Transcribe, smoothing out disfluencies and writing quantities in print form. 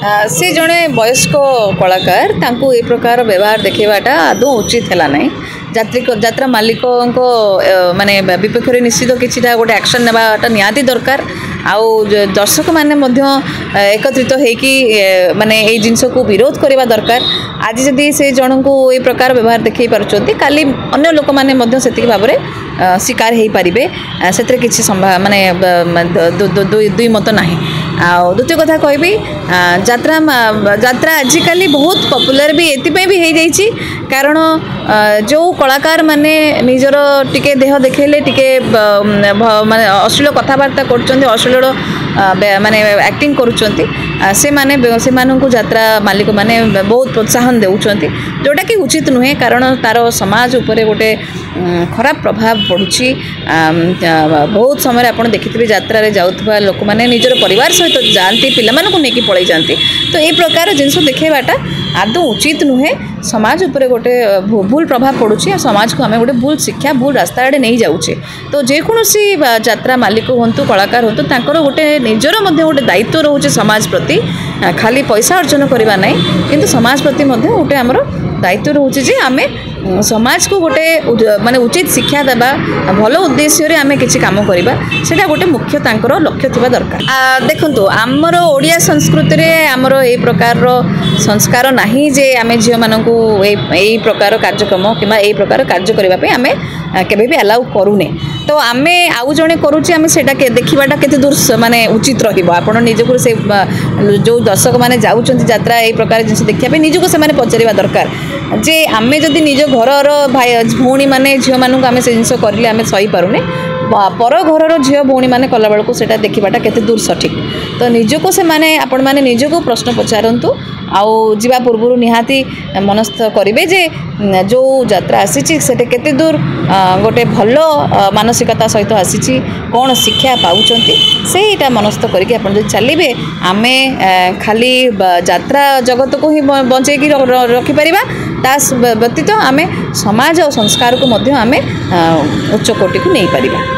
से जड़े वयस्क कलाकार तांको ए प्रकार व्यवहार देखेबाटा आदौ उचित है ना। यात्रा मालिक माने विपक्ष में निश्चित किसी गोटे एक्शन नेबाटा निहाती दरकार। आउ दर्शक माने एकत्रित होकि माने ए जिनस को विरोध करने दरकार। आज जदि से जन को ए प्रकार व्यवहार देखई पारुचंती काली अन्य लोक माने से भाव में शिकार हो पारे से किसी माने दुई मत ना। द्वितीय कथा कहबी यात्रा आजिकल बहुत पॉपुलर भी एतिपई भी हो जाइए कारण जो कलाकार माने निजर टिके देह देखले टिके माने अश्लील कथबार्ता कर अश्लील माने एक्टिंग करुँच से माने को यात्रा मालिक माने बहुत प्रोत्साहन देउछंती जोटा कि उचित नुहे कारण तार समाज उपरे गोटे खराब प्रभाव पड़ुछि। बहुत समय आप देखिए यात्रा रे जाउथबा लोक माने निजर परिवार सहित जाती पिला को लेकिन पलि जाती तो ये प्रकार जिनस देखेबाटा आदौ उचित नुहे। समाज उपरे गोटे भूल प्रभाव पड़ुछि समाज को आम गोटे भूल शिक्षा भूल रास्ता आड़े नहीं जाऊे। तो जेकोसी यात्रा मालिक हूँ कलाकार हूँ तांकर गोटे निजर गोटे दायित्व रोचे समाज प्रति खाली पैसा अर्जन करवा ना किंतु समाज प्रति गोटे आमर दायित्व रोचे जे आम समाज को गोटे माने उचित शिक्षा देबा भल उद्देश्य रे आमे किछि काम करबा सेटा गोटे मुख्य तांकर लक्ष्य थिबा दरकार। देखंतु आमर ओडिया संस्कृति रे आमर ए प्रकार रो संस्कार नाही जे आमे झियो मानकू ए प्रकार कार्यक्रम किबा ए प्रकार कार्य करबा पे आमे केबे भी अलाउ करूने। तो आमे आउ जणे करूची आमे सेटा के देखिबाटा केते दूर माने उचित रहिबो आपण निजको से जो दर्शक माने जाउचंती यात्रा ए प्रकार जिंस देखिया पे निजको से माने पचरिबा दरकार जे आमे जदी निज घर भाई भौणी मैंने झील मानू आम से जिन करें आम सही पारुने पर घर झील भौणी मैंने कला बेलू से देखा केते दूर सठिक। तो निजको से माने आपण माने निजको प्रश्न पचारतु आउ जीवा पूर्व निहाती मनस्थ करेंगे जे जो यात्रा आसी से केते दूर गोटे भल मानसिकता सहित आसी कौन शिक्षा पाउचंती सेटा मनस्थ करके आप चलिए आम खाली यात्रा जगत को ही बंचेकी रखिपर ता व्यतीत आम समाज और संस्कार को आम उच्च कोटि को नहीं पारिबा।